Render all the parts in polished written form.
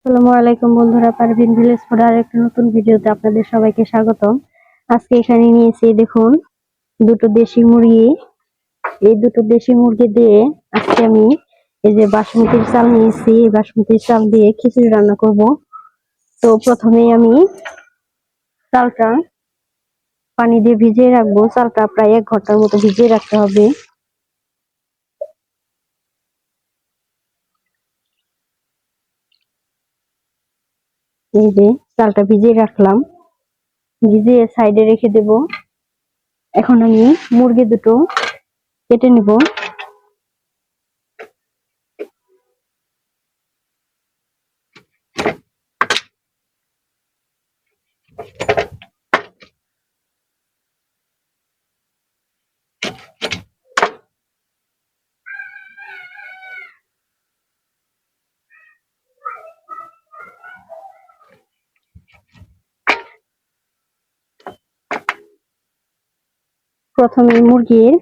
আসসালামু আলাইকুম বন্ধুরা, পারভিন ভিলেজ ফুড আর একটা নতুন ভিডিওতে আপনাদের সবাইকে স্বাগতম। আজকে এখানে নিয়েছি দেখুন দুটো দেশি মুরগি। এই দুটো দেশি মুরগি দিয়ে আজকে আমি এই যে বাসমতির চাল নিয়েছি, এই বাসমতির চাল দিয়ে খিচুড়ি রান্না করব। তো প্রথমেই আমি চালটা পানি দিয়ে ভিজিয়ে রাখবো। চালটা প্রায় 1 ঘন্টার মতো ভিজিয়ে রাখতে হবে। এই যে চালটা ভিজিয়ে রাখলাম, ভিজিয়ে সাইডে রেখে দেব। এখন আমি মুরগি দুটো কেটে নিব। প্রথমে মুরগির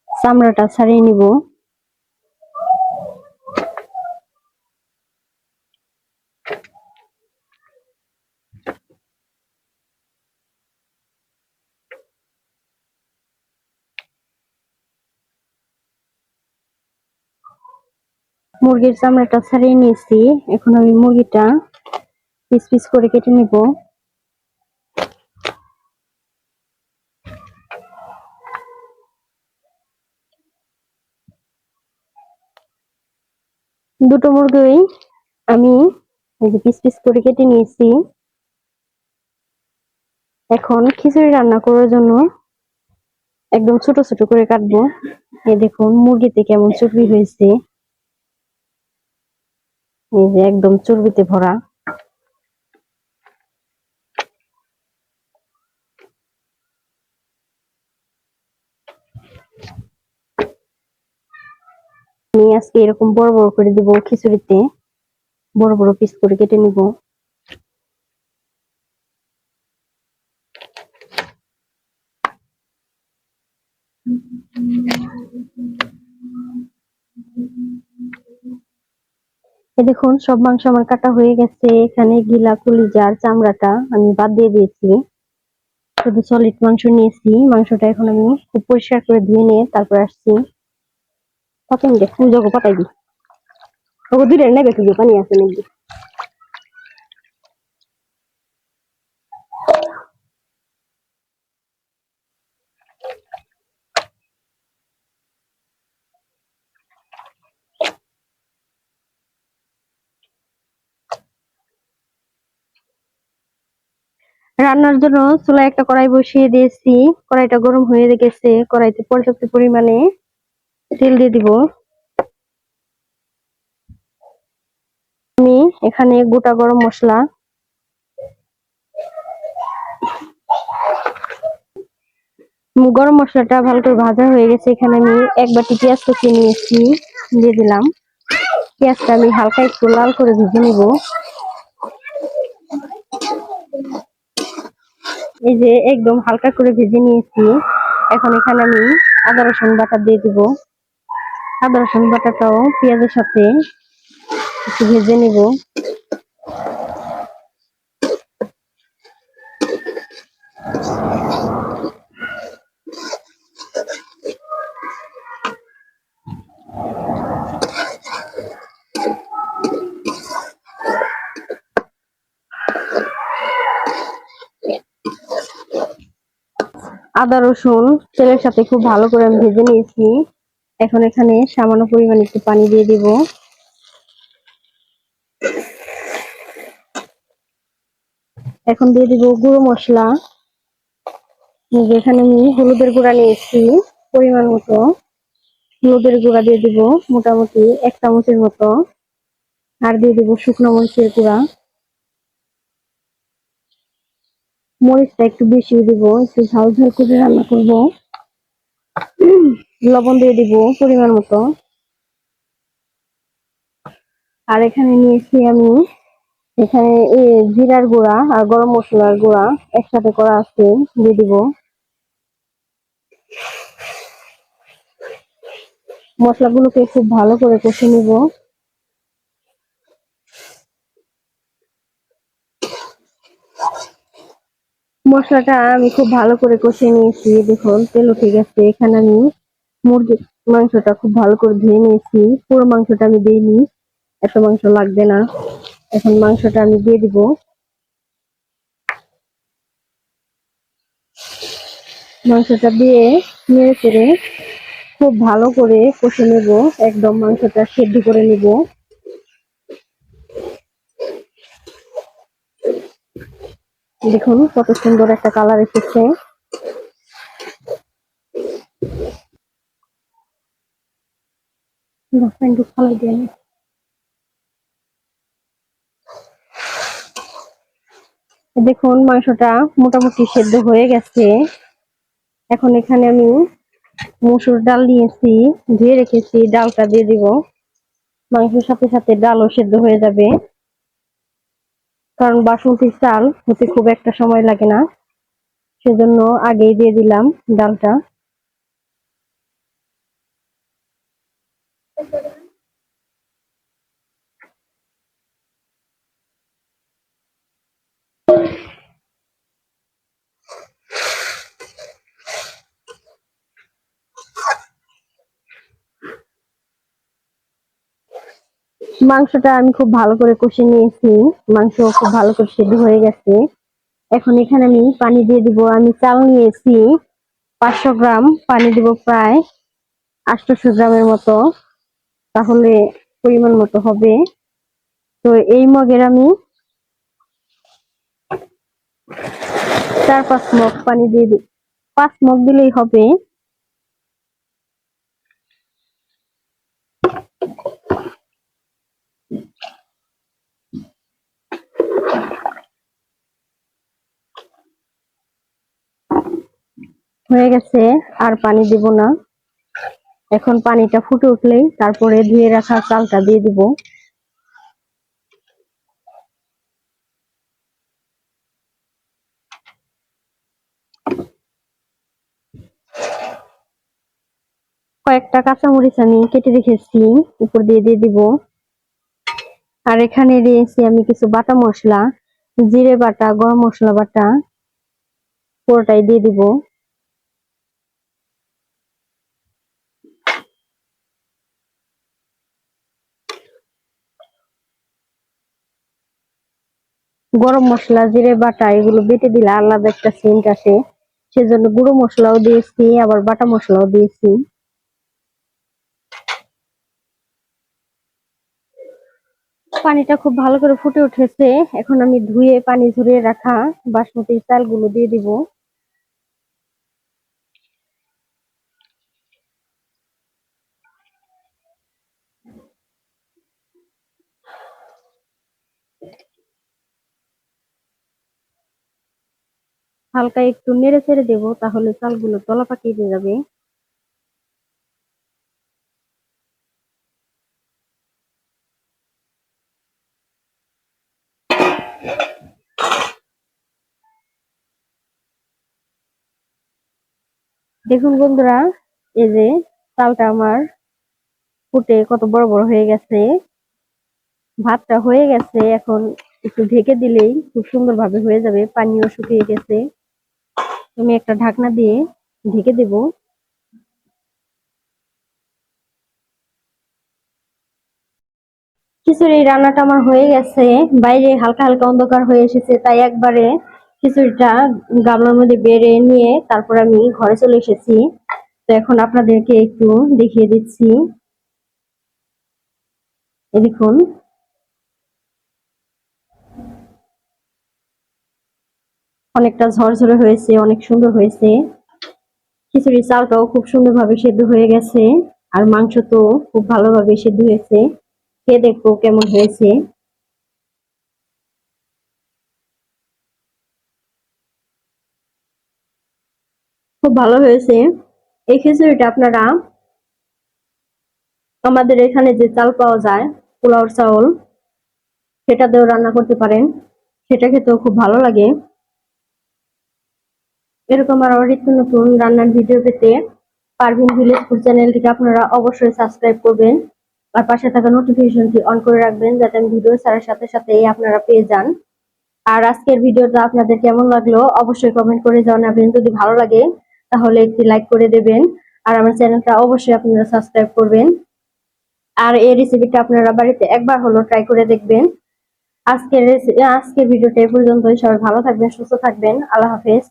চামড়াটা ছাড়িয়ে নিব। মুরগির চামড়াটা ছাড়িয়ে নিয়েছি। এখন আমি মুরগিটা পিস পিস করে কেটে নিব। দুটো মুরগি আমি এই যে পিস পিস করে কেটে নিয়েছি। এখন খিচুড়ি রান্না করার জন্য একদম ছোট ছোট করে কাটবো। এই দেখুন মুরগিতে কেমন চর্বি হয়েছে, এই যে একদম চর্বিতে ভরা। আমি আজকে এরকম বড় বড় করে দিব, খিচুড়িতে বড় বড় পিস করে কেটে নিব। এই দেখুন সব মাংস আমার কাটা হয়ে গেছে। এখানে গিলা কলিজার চামড়াটা আমি বাদ দিয়ে দিয়েছি, শুধু সলিড মাংস নিয়েছি। মাংসটা এখন আমি খুব পরিষ্কার করে ধুয়ে নিয়ে তারপর আসছি। পাতাই দে ফুল জগো পাতাই দি ওগো দুইটা নেবে কি পানি আছে নাকি। রান্নার জন্য চুলায় একটা কড়াই বসিয়ে দিয়েছি। কড়াইটা গরম হয়ে গেছে। কড়াইতে পর্যাপ্ত পরিমাণে তেল দিয়ে দিব। আমি এখানে গোটা গরম মশলা, গরম মশলাটা ভালো করে ভাজা হয়ে গেছে। এখানে আমি 1 বাটি পেঁয়াজ কুচি নিয়েছি, দিয়ে দিলাম। পেঁয়াজটা আমি হালকা একটু লাল করে ভেজে নিব। এই যে একদম হালকা করে ভেজে নিয়েছি। এখন এখানে আমি আদা রসুন বাটা দিয়ে দিব। আদা রসুন বাটাটাও পেঁয়াজের সাথে একটু ভেজে নিব। আদা রসুন তেলের সাথে খুব ভালো করে আমি ভেজে নিয়েছি। এখন এখানে সামান্য পরিমাণে একটু পানি দিয়ে দিব। এখন দিয়ে দিব গুঁড়ো মশলা। এখানে আমি হলুদের গুঁড়া নিয়েছি পরিমাণ মতো। হলুদের গুঁড়া দিয়ে দিব মোটামুটি 1 চামচের মতো। আর দিয়ে দিব শুকনো মরিচের গুঁড়া। মরিচটা একটু বেশি দিব, একটু ঝাল ঝাল করে রান্না করব। লবণ দিয়ে দিব পরিমাণ মতো। আর এখানে নিয়েছি আমি এখানে জিরার গুঁড়া আর গরম মশলার গুঁড়া একসাথে করা আছে, দিয়ে দিব। মশলাগুলোকে খুব ভালো করে কষে নিব। মশলাটা আমি খুব ভালো করে কষিয়ে নিয়েছি, দেখুন তেল উঠে গেছে। এখানে আমি মুরগির মাংসটা খুব ভালো করে ধুয়ে নিয়েছি। পুরো মাংসটা আমি দিইনি, এত মাংস লাগবে না। এখন মাংসটা আমি দিয়ে দিব। মাংসটা দিয়ে নেড়ে চেড়ে খুব ভালো করে কষে নেব, একদম মাংসটা সেদ্ধ করে নেব। দেখুন কত সুন্দর একটা কালার এসেছে। দেখুন মাংসটা মোটামুটি সেদ্ধ হয়ে গেছে। এখন এখানে আমি মসুর ডাল নিয়েছি, ধুয়ে রেখেছি, ডালটা দিয়ে দিব। মাংসের সাথে সাথে ডালও সেদ্ধ হয়ে যাবে, কারণ বাসমতি চাল হতে খুব একটা সময় লাগে না, সেজন্য আগেই দিয়ে দিলাম ডালটা। মাংসটা আমি খুব ভালো করে কষে নিয়েছি, মাংস খুব ভালো করে সেদ্ধ হয়ে গেছে। এখন এখানে আমি পানি দিয়ে দিব। আমি চাল নিয়েছি 500 গ্রাম, পানি দিব প্রায় 800 গ্রামের মতো, তাহলে পরিমাণ মতো হবে। তো এই মগের আমি 4-5 মগ পানি দিয়ে দিই, 5 মগ দিলেই হবে। হয়ে গেছে, আর পানি দিব না। এখন পানিটা ফুটে উঠলেই তারপরে ধুয়ে রাখা চালটা দিয়ে দিব। কয়েকটা কাঁচামরিচ আমি কেটে রেখেছি, উপর দিয়ে দিয়ে দিব। আর এখানে দিয়েছি আমি কিছু বাটা মশলা, জিরে বাটা, গরম মশলা বাটা, পুরোটাই দিয়ে দিব। গরম মশলা, জিরে বাটা এগুলো বেটে দিলে আলাদা একটা সেন্ট আসে, সেজন্য গুঁড়ো মশলাও দিয়েছি, আবার বাটা মশলাও দিয়েছি। পানিটা খুব ভালো করে ফুটে উঠেছে। এখন আমি ধুয়ে পানি ঝরিয়ে রাখা বাসমতি চালগুলো দিয়ে দিব। হালকা একটু নেড়ে চেড়ে দেবো, তাহলে চালগুলো তলা পাকিয়ে যাবে। দেখুন বন্ধুরা, এই যে চালটা আমার ফুটে কত বড় বড় হয়ে গেছে, ভাতটা হয়ে গেছে। এখন একটু ঢেকে দিলেই খুব সুন্দর ভাবে হয়ে যাবে। পানিও শুকিয়ে গেছে। আমি একটা ঢাকনা দিয়ে ঢেকে দেব। খিচুড়ি রান্নাটা আমার হয়ে গেছে, বাইরে হালকা হালকা অন্ধকার হয়ে এসেছে, তাই একবারে খিচুড়িটা গামলার মধ্যে বেড়ে নিয়ে তারপর আমি ঘরে চলে এসেছি। তো এখন আপনাদেরকে একটু দেখিয়ে দিচ্ছি। এই দেখুন, অনেকটা ঝরঝরে হয়েছে, অনেক সুন্দর হয়েছে। খিচুড়ির চালটাও খুব সুন্দরভাবে সেদ্ধ হয়ে গেছে, আর মাংস তো খুব ভালোভাবে সেদ্ধ হয়েছে। খেয়ে দেখবো কেমন হয়েছে। খুব ভালো হয়েছে। এই খিচুড়িটা আপনারা আমাদের এখানে যে চাল পাওয়া যায়, পোলাওর চাউল, সেটা দিয়েও রান্না করতে পারেন, সেটা খেতেও খুব ভালো লাগে। এরকম আরো নিত্য নতুন রান্নার ভিডিও পেতে পারভিন ভিলেজ ফুড চ্যানেলটিকে আপনারা অবশ্যই সাবস্ক্রাইব করবেন, আর পাশে থাকা নোটিফিকেশনটি অন করে রাখবেন, যাতে আমি ভিডিও ছাড়ার সাথে সাথেই আপনারা পেয়ে যান। আর আজকের ভিডিওটা আপনাদের কেমন লাগলো অবশ্যই কমেন্ট করে জানাবেন। যদি ভালো লাগে তাহলে একটি লাইক করে দেবেন, আর আমার চ্যানেলটা অবশ্যই আপনারা সাবস্ক্রাইব করবেন। আর এই রেসিপিটা আপনারা বাড়িতে একবার হলো ট্রাই করে দেখবেন। আজকের ভিডিওটা এই পর্যন্তই। সবাই ভালো থাকবেন, সুস্থ থাকবেন। আল্লাহ হাফেজ।